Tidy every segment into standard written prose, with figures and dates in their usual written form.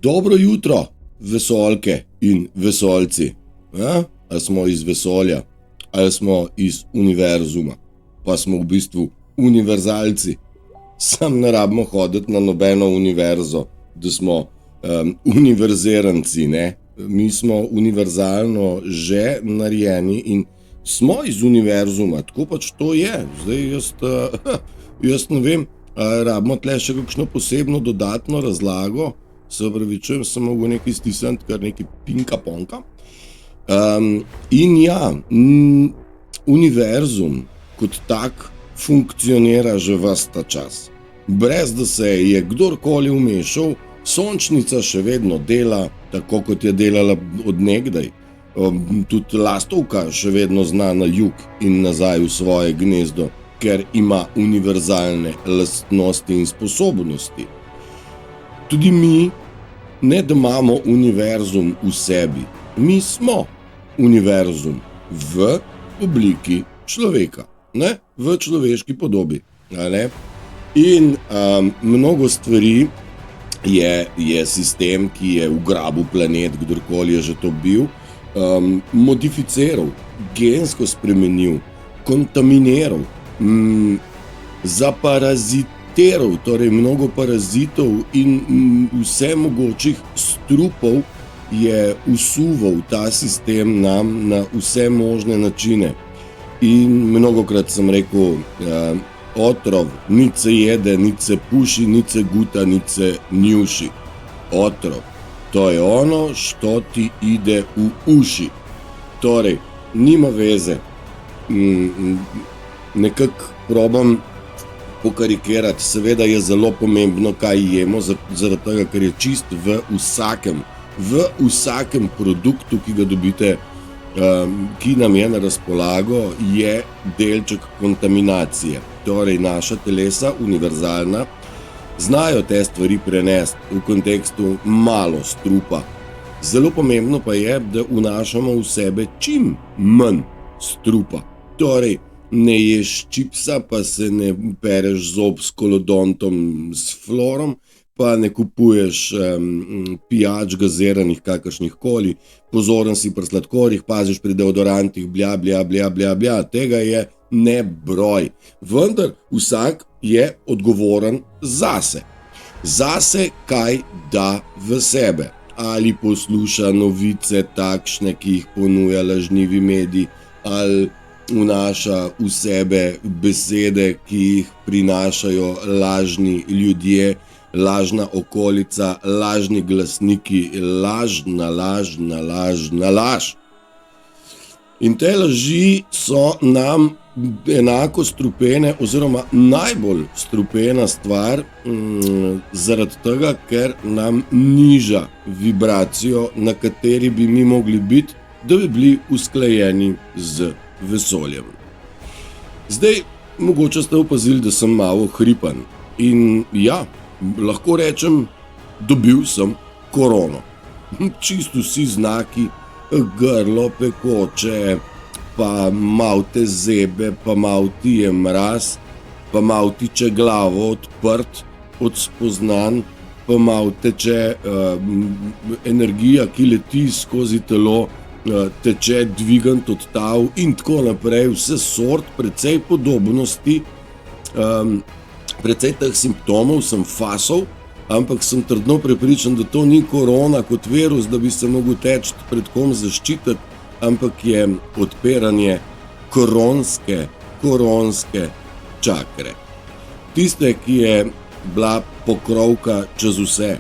Dobro jutro, vesoljke in vesoljci. Ja? Ali smo iz vesolja, ali smo iz univerzuma, pa smo v bistvu univerzalci. Sam ne rabimo hoditi na nobeno univerzo, da smo univerziranci, ne? Mi smo univerzalno že narejeni in smo iz univerzuma, tako pač to je. Zdaj jaz ne vem, rabimo tle še kakšno posebno dodatno razlago, se opravičujem, sem mogel nekaj stisniti, kar nekaj pinka-ponka. In ja, univerzum kot tak funkcionira že ves ta čas. Brez da se je kdorkoli vmešal, sončnica še vedno dela, tako kot je delala od nekdaj. Tudi lastovka še vedno zna na jug in nazaj v svoje gnezdo, ker ima univerzalne lastnosti in sposobnosti. Tudi mi, ne da imamo univerzum v sebi, mi smo univerzum v obliki človeka, ne? V človeški podobi. Ne? In mnogo stvari je sistem, ki je ugrabil planet, kdorkoli je že to bil, modificiral, gensko spremenil, kontaminiral, zaparaziteral, torej mnogo parazitov in vse mogočih strupov je usuval ta sistem nam na vse možne načine. In mnogokrat sem rekel, otrov, nič se jede, nič se puši, nič se guta, nič se njuši. Otrov, to je ono, što ti ide v uši. Torej, nima veze. Nekako probam pokarikirati, seveda je zelo pomembno, kaj jemo, zaradi tega, ker je čist v vsakem produktu, ki ga dobite, ki nam je na razpolago, je delček kontaminacije. Torej, naša telesa, univerzalna, znajo te stvari prenesti v kontekstu malo strupa. Zelo pomembno pa je, da vnašamo v sebe čim manj strupa. Torej, ne ješ čipsa, pa se ne pereš zob s kolodontom s florom, pa ne kupuješ pijač gaziranih kakršnih koli, pozoren si pri sladkorjih, paziš pri deodorantih, blja, tega je nebroj. Vendar vsak je odgovoren zase. Zase kaj da v sebe. Ali posluša novice takšne, ki jih ponuja lažnivi mediji, ali vnaša v sebe besede, ki jih prinašajo lažni ljudje, lažna okolica, lažni glasniki, lažna laž. In te laži so nam enako strupene oziroma najbolj strupena stvar zaradi tega, ker nam niža vibracijo, na kateri bi mi mogli biti, da bi bili usklajeni z vesoljem. Zdaj, mogoče ste opazili, da sem malo hripan. In ja, lahko rečem, dobil sem korono. Čisto vsi znaki, grlo pekoče, pa malo te zebe, pa malo ti je mraz, pa malo tiče glavo odprt od spoznanj, pa malo teče energija, ki leti skozi telo, teče dvigant od tav in tako naprej, vse sort, precej podobnosti, precej teh simptomov sem fasal, ampak sem trdno prepričan, da to ni korona kot virus, da bi se mogel teči pred kom zaščititi, ampak je odpiranje koronske čakre. Tiste, ki je bila pokrovka čez vse.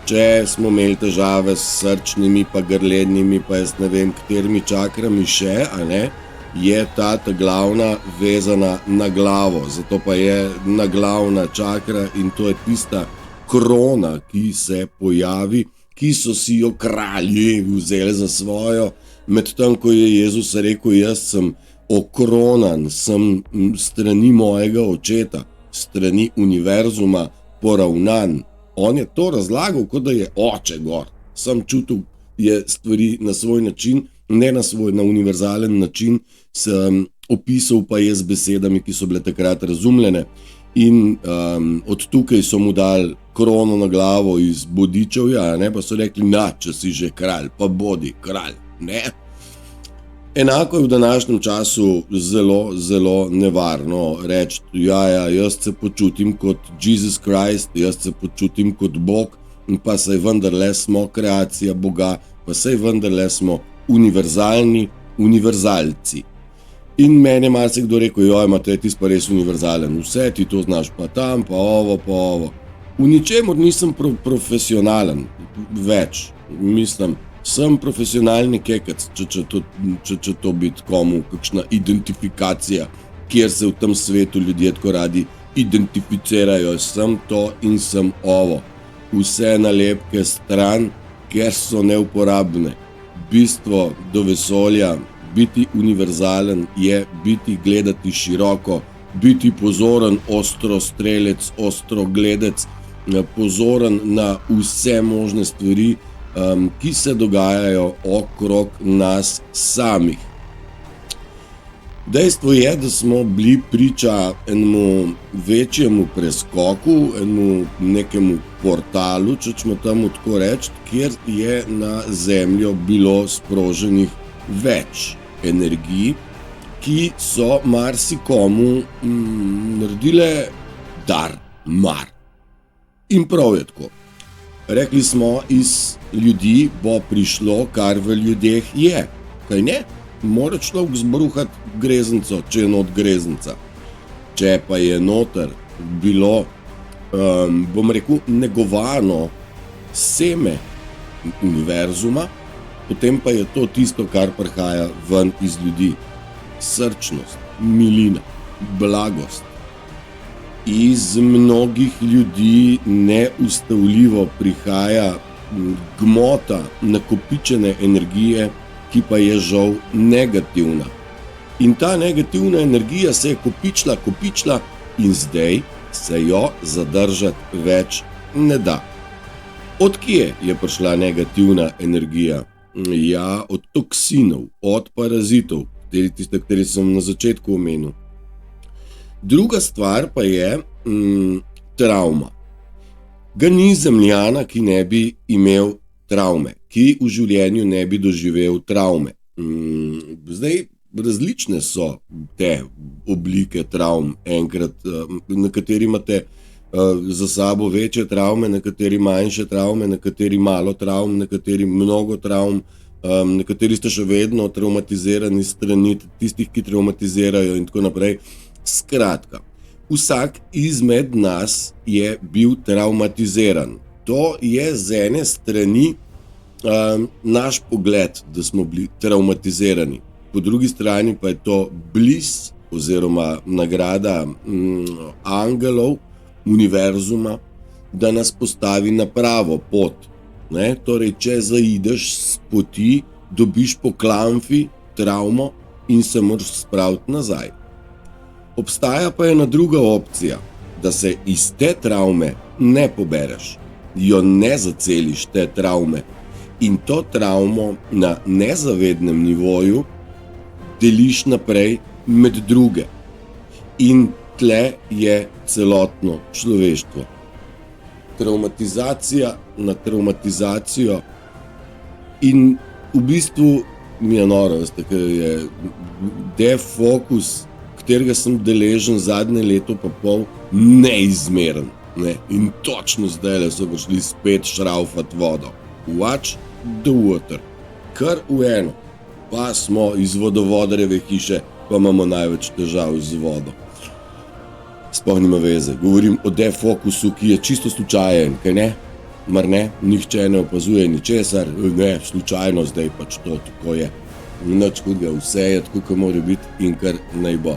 Če smo imeli težave s srčnimi, pa grlednimi, pa jaz ne vem, katerimi čakrami še, a ne, je ta glavna vezana na glavo. Zato pa je naglavna čakra in to je tista krona, ki se pojavi, ki so si jo kralji vzeli za svojo, medtem ko je Jezus rekel, jaz sem okronan, sem strani mojega očeta, strani univerzuma poravnan. On je to razlagal, kot da je oče gor. Sam čutil je stvari na svoj način, ne na svoj, na univerzalen način, sem opisal pa je z besedami, ki so bile takrat razumljene. In od tukaj so mu dali krono na glavo iz bodičevja, ne, pa so rekli, če si že kralj, pa bodi kralj, ne. Enako je v današnjem času zelo, zelo nevarno reči, jaz se počutim kot Jesus Christ, jaz se počutim kot Bog, pa saj vendarle smo kreacija Boga, pa saj vendarle smo univerzalni univerzalci. In meni je marsikdo rekel, Matej, ti si pa res univerzalen, vse ti to znaš, pa tam, pa ovo. V ničemur nisem profesionalen več, mislim, sem profesionalni kekec, če to biti komu kakšna identifikacija, kjer se v tem svetu ljudje tako radi identificirajo, sem to in sem ovo. Vse nalepke stran, ker so neuporabne. Bistvo do vesolja, biti univerzalen je biti gledati široko, biti pozoren, ostro strelec, ostro gledec, pozoren na vse možne stvari, ki se dogajajo okrog nas samih. Dejstvo je, da smo bili priča enemu večjemu preskoku, enemu nekemu portalu, če ćemo temu tako reči, kjer je na Zemljo bilo sproženih več energij, ki so marsikomu naredile dar, mar. In prav je tako. Rekli smo, iz ljudi bo prišlo, kar v ljudeh je. Kaj ne? Mora človek zbruhati greznico, če je not greznica. Če pa je noter bilo, bom rekel, negovano seme univerzuma, potem pa je to tisto, kar prihaja ven iz ljudi. Srčnost, milina, blagost. Iz mnogih ljudi neustavljivo prihaja gmota nakopičene energije, ki pa je žal negativna. In ta negativna energija se je kopičila in zdaj se jo zadržati več ne da. Od kje je prišla negativna energija? Ja, od toksinov, od parazitov, tiste, kateri sem na začetku omenil. Druga stvar pa je travma. Ga ni zemljana, ki ne bi imel travme, ki v življenju ne bi doživel travme. Zdaj, različne so te oblike travm. Enkrat, nekateri imate za sabo večje travme, nekateri manjše travme, nekateri malo travm, nekateri mnogo travm, nekateri ste še vedno traumatizirani strani tistih, ki traumatizirajo in tako naprej. Skratka, vsak izmed nas je bil traumatiziran. To je z ene strani naš pogled, da smo bili traumatizirani. Po drugi strani pa je to bliss oziroma nagrada angelov, univerzuma, da nas postavi na pravo pot. Ne? Torej, če zaideš s poti, dobiš po klamfi travmo in se moraš spraviti nazaj. Obstaja pa ena druga opcija, da se iz te travme ne pobereš, jo ne zaceliš te travme in to travmo na nezavednem nivoju deliš naprej med druge. In tle je celotno človeštvo. Traumatizacija na traumatizacijo in v bistvu mi je noro, ker je defokus, katerega sem deležen zadnje leto pa pol, neizmeren. Ne? In točno zdaj so prišli spet šraufati vodo. Watch the water. Kar v eno. Pa smo iz vodovodarjeve hiše, pa imamo največ težav z vodo. Sploh nima veze. Govorim o defokusu, ki je čisto slučajen, kaj ne? Mar ne? Nihče ne opazuje ničesar, ne, slučajno zdaj pač to tako je. Nič hudega, vse je tako, kot mora biti in kar naj bo.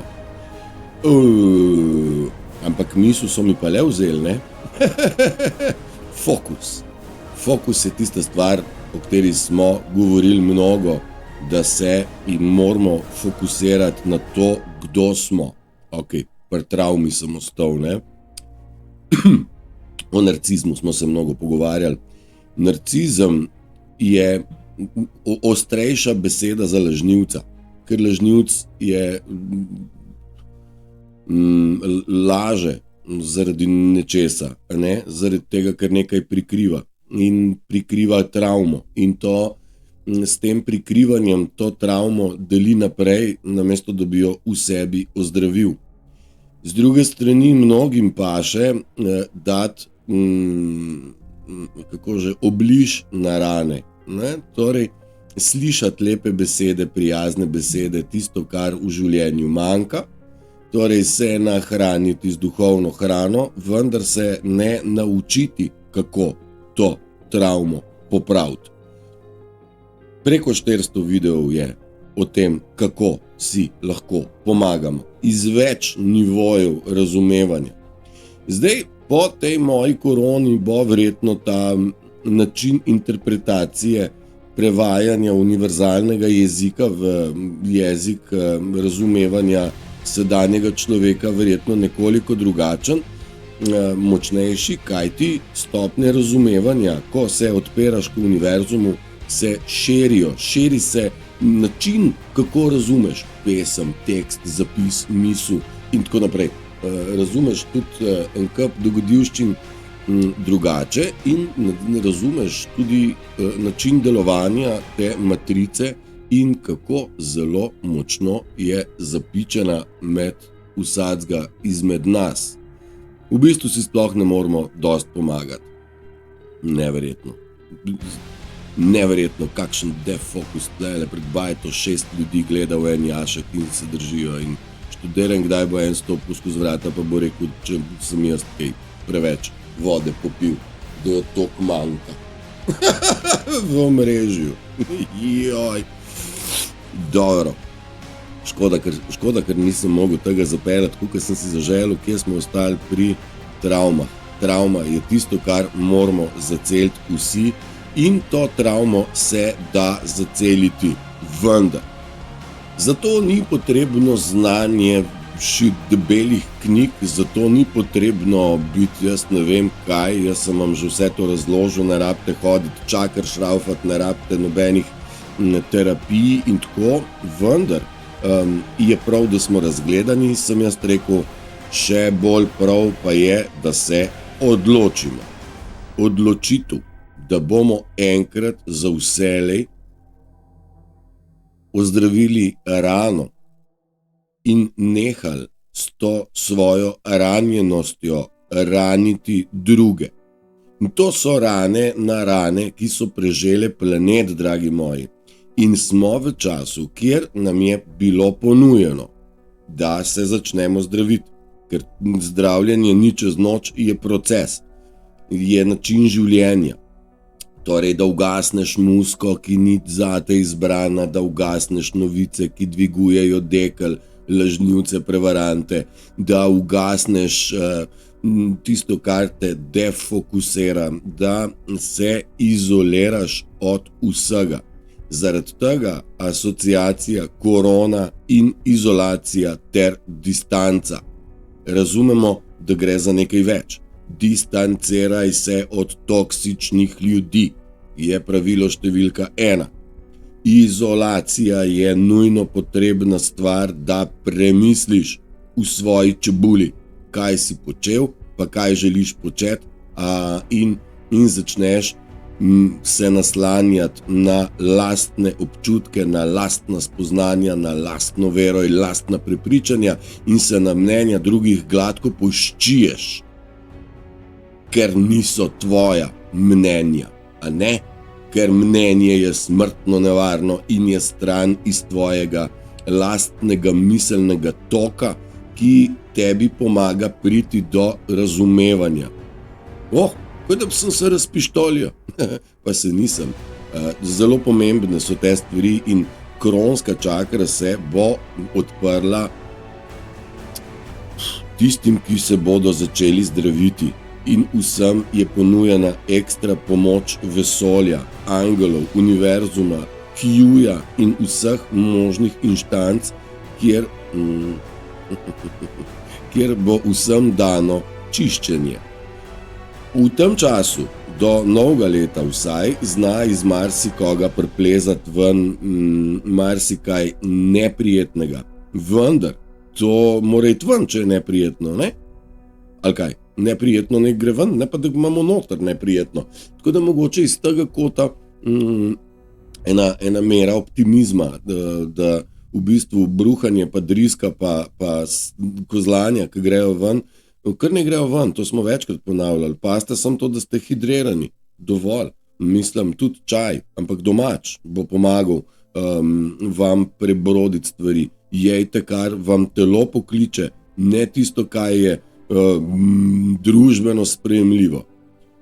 Ampak misel so mi pa le vzeli, ne? Fokus. Fokus je tista stvar, o kateri smo govorili mnogo, da se in moramo fokusirati na to, kdo smo. Ok, pri travmi sem ostal, ne? O narcizmu smo se mnogo pogovarjali. Narcizem je ostrejša beseda za lažnivca, ker lažnivc je laže zaradi nečesa, ne? Zaradi tega, ker nekaj prikriva in prikriva travmo in to s tem prikrivanjem to travmo deli naprej, namesto da bi jo v sebi ozdravil. Z druge strani mnogim paše dati obliž na rane, ne? Torej, slišati lepe besede, prijazne besede, tisto, kar v življenju manjka, torej se nahraniti z duhovno hrano, vendar se ne naučiti, kako to travmo popraviti. Preko 400 videov je o tem, kako si lahko pomagamo iz več nivojev razumevanja. Zdaj, po tej moji koroni bo verjetno ta način interpretacije prevajanja univerzalnega jezika v jezik razumevanja sedanjega človeka verjetno nekoliko drugačen, močnejši, kajti stopnje razumevanja, ko se odpiraš k univerzumu, se širijo. Širi se način, kako razumeš pesem, tekst, zapis, misel in tako naprej. Razumeš tudi en kup dogodivščin drugače in razumeš tudi način delovanja te matrice in kako zelo močno je zapičena med vsakega izmed nas. V bistvu si sploh ne moremo dosti pomagati. Neverjetno, kakšen defokus tlele pred bajto 6 ljudi gleda v en jašek in se držijo in študiram, kdaj bo en stopil skozi vrata, pa bo rekel, če sem jaz kaj preveč vode popil, da jo tok manjka. V omrežju. Joj. Dobro. Škoda, ker nisem mogel tega zapeljati, kakor sem si zaželil, kje smo ostali pri travmah. Travma je tisto, kar moramo zaceliti vsi in to travmo se da zaceliti, vendar. Zato ni potrebno znanje debelih knjig, zato ni potrebno biti jaz ne vem kaj, jaz sem vam že vse to razložil, ne rabite hoditi, čakar šraufati, ne rabite nobenih terapij in tako, vendar je prav, da smo razgledani, sem jaz rekel, še bolj prav pa je, da se odločimo. Odločitev, da bomo enkrat za vselej ozdravili rano in nehali s to svojo ranjenostjo raniti druge. In to so rane na rane, ki so prežele planet, dragi moji. In smo v času, kjer nam je bilo ponujeno, da se začnemo zdraviti. Ker zdravljenje ni čez noč, je proces, je način življenja. Torej, da ugasneš musko, ki ni zate izbrana, da ugasneš novice, ki dvigujejo dekel, lažnivce, prevarante, da ugasneš tisto, kar te defokusira, da se izoliraš od vsega. Zaradi tega asociacija korona in izolacija ter distanca. Razumemo, da gre za nekaj več. Distanciraj se od toksičnih ljudi, je pravilo številka 1. Izolacija je nujno potrebna stvar, da premisliš v svoji čebuli, kaj si počel, pa kaj želiš početi in začneš se naslanjati na lastne občutke, na lastna spoznanja, na lastno vero in lastna prepričanja in se na mnenja drugih gladko poščiješ, ker niso tvoja mnenja, a ne? Ker mnenje je smrtno nevarno in je stran iz tvojega lastnega miselnega toka, ki tebi pomaga priti do razumevanja. Kot da sem se razpištolil, pa se nisem. Zelo pomembne so te stvari in kronska čakra se bo odprla tistim, ki se bodo začeli zdraviti. In vsem je ponujena ekstra pomoč vesolja, angelov, univerzuma, Kjuja in vseh možnih inštanc, kjer bo vsem dano čiščenje. V tem času, do novega leta vsaj, zna iz marsikoga priplezati ven marsikaj neprijetnega. Vendar, to mora iti ven, če je neprijetno, ne? Ali kaj? Neprijetno ne gre ven, ne pa da imamo noter neprijetno. Tako da mogoče iz tega kota ena mera optimizma, da v bistvu bruhanje, pa driska, pa kozlanja, ki grejo ven, kar ne grejo ven, to smo večkrat ponavljali. Pazite samo to, da ste hidrirani, dovolj. Mislim, tudi čaj, ampak domač bo pomagal vam prebroditi stvari. Jejte, kar vam telo pokliče, ne tisto, kaj je družbeno sprejemljivo.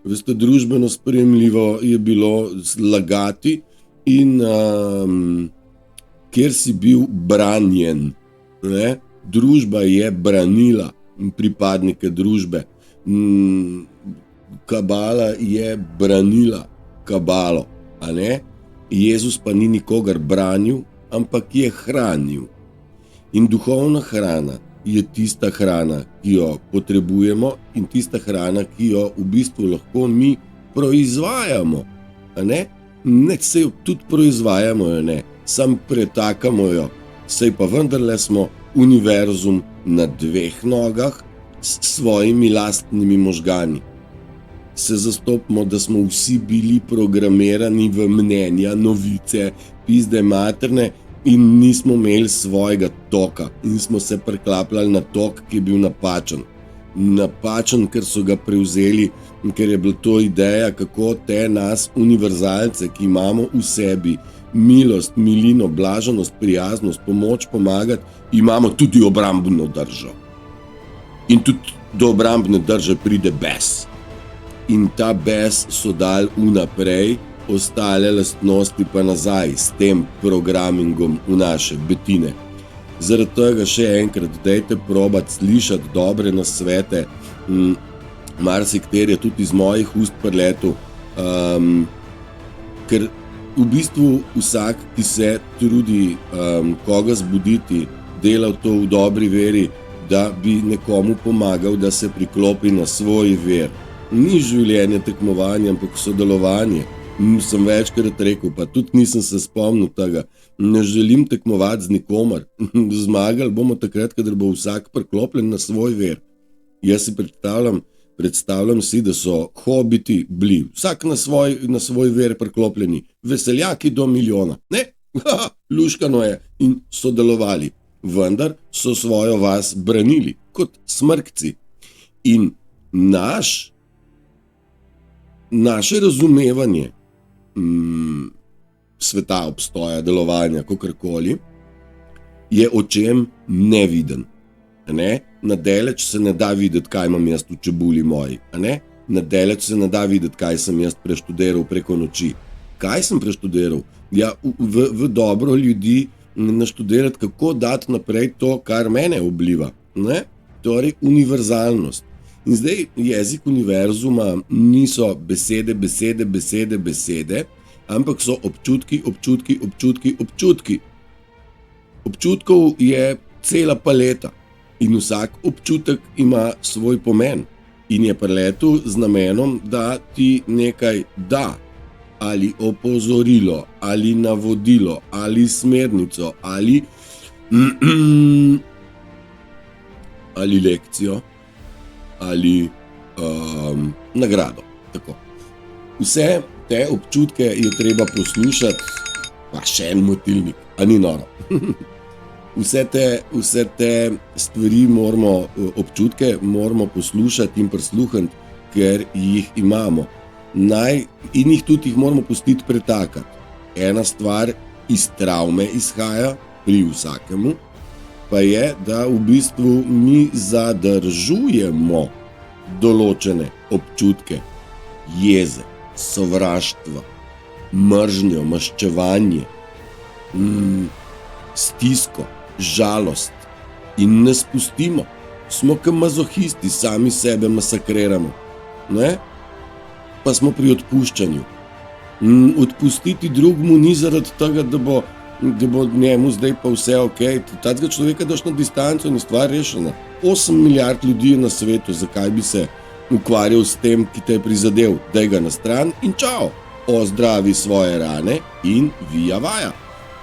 Veste, družbeno sprejemljivo je bilo lagati in kjer si bil branjen. Ne? Družba je branila pripadnike družbe. Kabala je branila kabalo. A ne? Jezus pa ni nikogar branil, ampak je hranil. In duhovna hrana je tista hrana, ki jo potrebujemo, in tista hrana, ki jo v bistvu lahko mi proizvajamo. A ne? Ne, se jo tudi proizvajamo, jo ne. Sam pretakamo jo. Sej pa vendarle smo univerzum na 2 nogah s svojimi lastnimi možgani. Se zastopimo, da smo vsi bili programirani v mnenja, novice, pizde materne in nismo imeli svojega toka in smo se priklapljali na tok, ki je bil napačen. Napačen, ker so ga prevzeli, ker je bila to ideja, kako te nas univerzalce, ki imamo v sebi milost, milino, blaženost, prijaznost, pomoč, pomagati, imamo tudi obrambno držo. In tudi do obrambne drže pride bes. In ta bes so dali vnaprej, ostale lastnosti pa nazaj s tem programingom v naše betine. Zaradi tega še enkrat, dajte probati slišati dobre nasvete, marsikateri je tudi iz mojih ust preletel, ker v bistvu vsak, ki se trudi koga zbuditi, dela to v dobri veri, da bi nekomu pomagal, da se priklopi na svoj ver. Ni življenje tekmovanje, ampak sodelovanje. Sem večkrat rekel, pa tudi nisem se spomnil tega. Ne želim tekmovati z nikomer. Zmagali bomo takrat, kadar bo vsak priklopljen na svoj ver. Jaz si predstavljam si, da so hobiti bili, vsak na svoj ver priklopljeni, veseljaki do milijona. Ne? Luškano je in sodelovali. Vendar so svojo vas branili kot smrkci. In naše razumevanje sveta, obstoja, delovanja, kakorkoli, je očem neviden. Ne? Nadaleč se ne da videti, kaj imam jaz v čebuli moji. Ne? Nadaleč se ne da videti, kaj sem jaz preštudiral preko noči. Kaj sem preštudiral? Ja, v dobro ljudi naštudirati, kako dati naprej to, kar mene obliva. Ne? Torej, univerzalnost. In zdaj jezik univerzuma niso besede, ampak so občutki. Občutkov je cela paleta in vsak občutek ima svoj pomen in je preletel z namenom, da ti nekaj da, ali opozorilo, ali navodilo, ali smernico, ali lekcijo, ali nagrado. Tako. Vse te občutke je treba poslušati, pa še en motilnik, a ni noro. Vse te stvari občutke moramo poslušati in prisluhniti, ker jih imamo. In jih moramo pustiti pretakati. Ena stvar iz travme izhaja pri vsakemu, pa je, da v bistvu mi zadržujemo določene občutke, jeze, sovraštvo, mržnjo, maščevanje, stisko, žalost in ne spustimo. Smo kot mazohisti, sami sebe masakriramo. Ne? Pa smo pri odpuščanju. Odpustiti drugmu ni zaradi tega, da bo njemu zdaj pa vse ok. Tega človeka daš na distanco in je stvar rešena. 8 milijard ljudi je na svetu, zakaj bi se ukvarjal s tem, ki te je prizadel? Daj ga na stran in čao. Ozdravi svoje rane in vija vaja.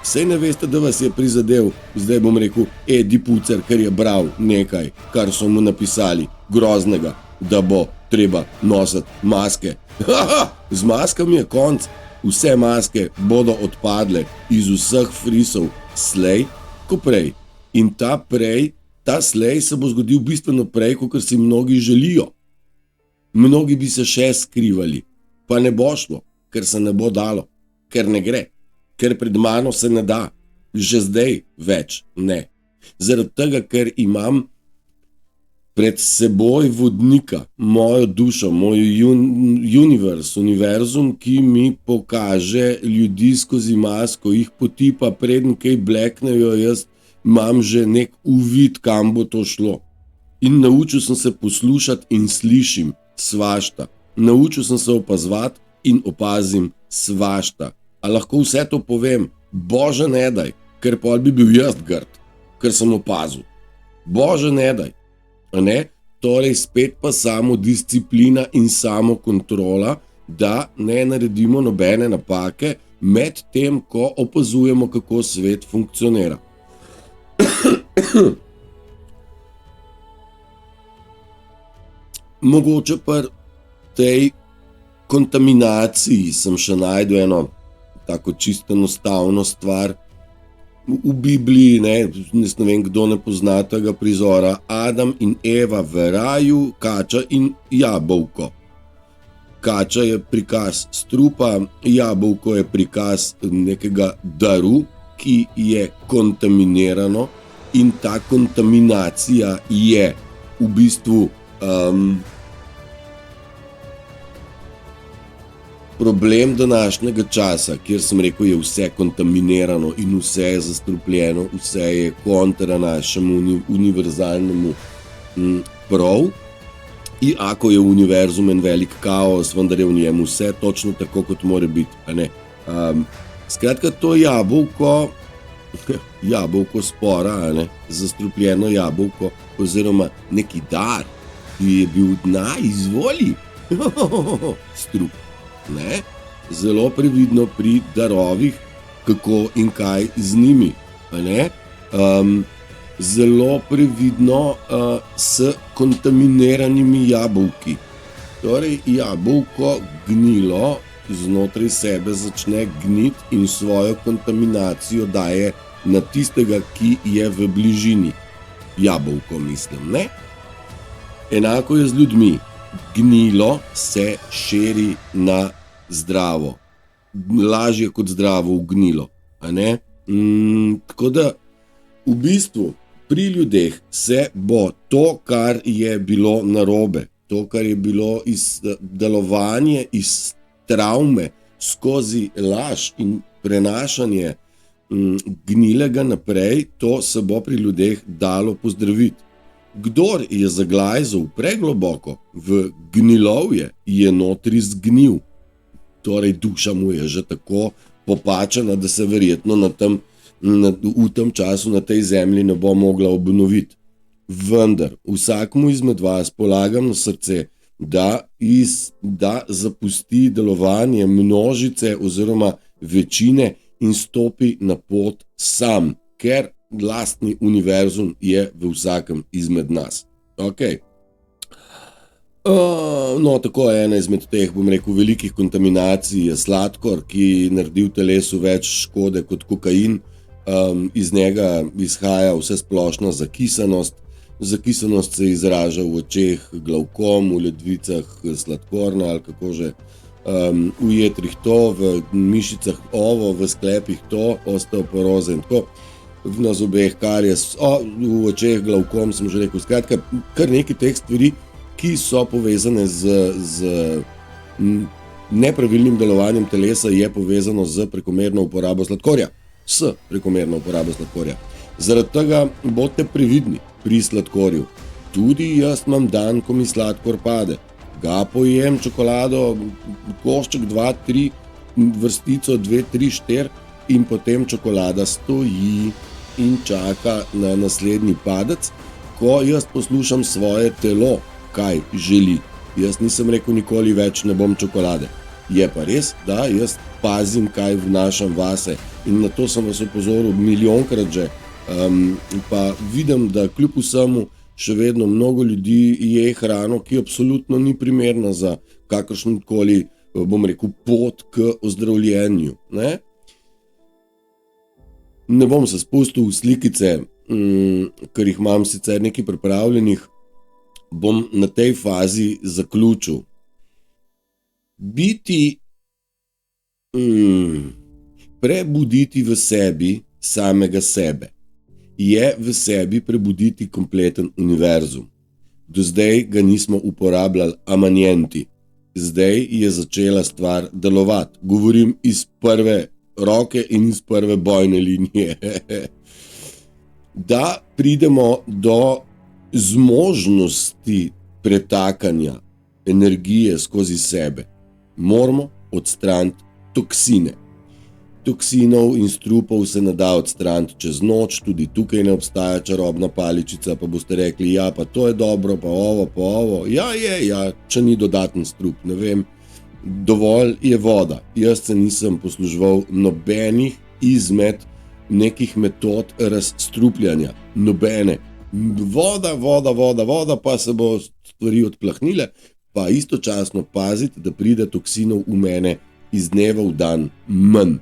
Sej ne veste, da vas je prizadel, zdaj bom rekel, Edi Pucer, ker je bral nekaj, kar so mu napisali, groznega, da bo treba nositi maske. Z maskami je konc, vse maske bodo odpadle iz vseh frisov slej, ko prej. In ta slej se bo zgodil bistveno prej, kot si mnogi želijo. Mnogi bi se še skrivali, pa ne bo šlo, ker se ne bo dalo, ker ne gre, ker pred mano se ne da, že zdaj več ne. Zaradi tega, ker imam pred seboj vodnika, mojo dušo, moj univerzum, ki mi pokaže ljudi skozi masko, jih potipa, preden kaj bleknejo, jaz imam že nek uvid, kam bo to šlo. In naučil sem se poslušati in slišim svašta. Naučil sem se opazovati in opazim svašta. A lahko vse to povem? Bože ne daj, ker pol bi bil jaz grd, ker sem opazil. Bože ne daj. Ne? Torej spet pa samo disciplina in samo kontrola, da ne naredimo nobene napake med tem, ko opazujemo, kako svet funkcionira. Mogoče pa tej kontaminaciji sem še najdel eno tako čisto enostavno stvar. V Bibliji, ne vem, kdo ne pozna tega prizora, Adam in Eva v raju, kača in jabolko. Kača je prikaz strupa, jabolko je prikaz nekega daru, ki je kontaminirano, in ta kontaminacija je v bistvu problem današnjega časa, kjer sem rekel, je vse kontaminirano in vse je zastrupljeno, vse je kontra našemu univerzalnemu prav. In ako je univerzum en velik kaos, vendar je v njem vse točno tako, kot mora biti. Skratka, to jabolko spora, zastrupljeno jabolko, oziroma neki dar, ki je bil izvoli, strup. Ne? Zelo previdno pri darovih, kako in kaj z njimi. Zelo previdno s kontaminiranimi jabolki. Torej, jabolko gnilo znotraj sebe začne gniti in svojo kontaminacijo daje na tistega, ki je v bližini. Jabolko, mislim, ne? Enako je z ljudmi. Gnilo se širi na zdravo. Lažje kot zdravo v gnilo. Tako da v bistvu pri ljudeh se bo to, kar je bilo narobe, to, kar je bilo iz delovanja, iz travme, skozi laž in prenašanje gnilega naprej, to se bo pri ljudeh dalo pozdraviti. Kdor je zaglajzal pregloboko v gnilovje, je notri zgnil. Torej, duša mu je že tako popačena, da se verjetno v tem času na tej zemlji ne bo mogla obnoviti. Vendar, vsakmu izmed vas polagam na srce, da zapusti delovanje množice oziroma večine in stopi na pot sam, ker lastni univerzum je v vsakem izmed nas. Tako je ena izmed teh, bom rekel, velikih kontaminacij je sladkor, ki naredi v telesu več škode kot kokain. Iz njega izhaja vse splošna zakisanost. Zakisanost se izraža v očeh glavkom, v ledvicah sladkorna ali kako že, v jetrih to, v mišicah ovo, v sklepih to, osteoporoza in tako. Na zobeh karies, v očeh glavkom sem že rekel. Skratka, kar nekaj teh stvari, ki so povezane z nepravilnim delovanjem telesa, je povezano z prekomerno uporabo sladkorja. Zaradi tega bodite previdni pri sladkorju. Tudi jaz imam dan, ko mi sladkor pade. Ga pojem čokolado, košček 2, 3, vrstico 2, 3, 4 in potem čokolada stoji in čaka na naslednji padec, ko jaz poslušam svoje telo, kaj želi. Jaz nisem rekel nikoli več ne bom čokolade. Je pa res, da jaz pazim, kaj vnašam vase, in na to sem vas opozoril milijonkrat že. Pa vidim, da kljub vsemu še vedno mnogo ljudi je hrano, ki absolutno ni primerna za kakršenkoli, bom rekel, pot k ozdravljenju. Ne bom se spustil v slikice, ker jih imam sicer nekaj pripravljenih, bom na tej fazi zaključil. Prebuditi v sebi samega sebe je v sebi prebuditi kompleten univerzum. Do zdaj ga nismo uporabljali amanjenti. Zdaj je začela stvar delovati. Govorim iz prve roke in iz prve bojne linije. Da pridemo do zmožnosti pretakanja energije skozi sebe, moramo odstraniti toksine. Toksinov in strupov se ne da odstraniti čez noč, tudi tukaj ne obstaja čarobna paličica, pa boste rekli, ja, pa to je dobro, pa ovo. Ja, če ni dodaten strup, ne vem. Dovolj je voda. Jaz se nisem posluževal nobenih izmed nekih metod razstrupljanja. Nobene. Voda, pa se bo stvari odplahnile, pa istočasno paziti, da pride toksinov v mene iz dneva v dan manj.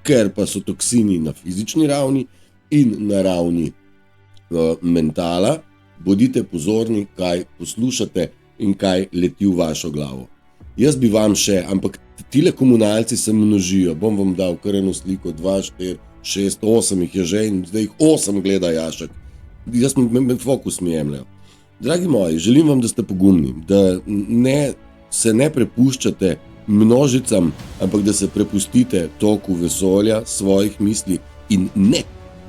Ker pa so toksini na fizični ravni in na ravni mentala, bodite pozorni, kaj poslušate in kaj leti v vašo glavo. Jaz bi vam še, ampak tile komunalci se množijo, bom vam dal kar eno sliko, 2, 4, 6, 8 jih je že in zdaj jih 8 gleda jašek. Jaz fokus mi jemljajo. Dragi moji, želim vam, da ste pogumni, da se ne prepuščate množicam, ampak da se prepustite toku vesolja, svojih misli in ne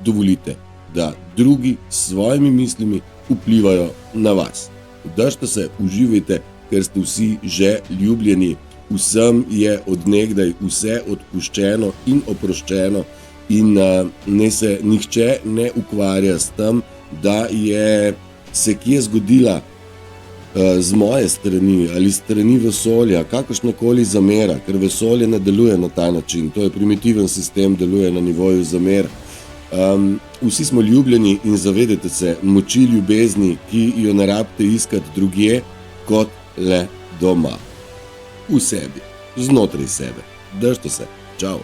dovolite, da drugi s svojimi mislimi vplivajo na vas. Držite se, uživajte, ker ste vsi že ljubljeni, vsem je od nekdaj vse odpuščeno in oproščeno in ne se nihče ne ukvarja s tem, da je se kje zgodila z moje strani ali strani vesolja kakršnakoli zamera, ker vesolje ne deluje na ta način, to je primitiven sistem, deluje na nivoju zamer. Vsi smo ljubljeni in zavedajte se moči ljubezni, ki jo ne rabite iskati drugje kot le doma. V sebi, znotraj sebe. Držite se, čau.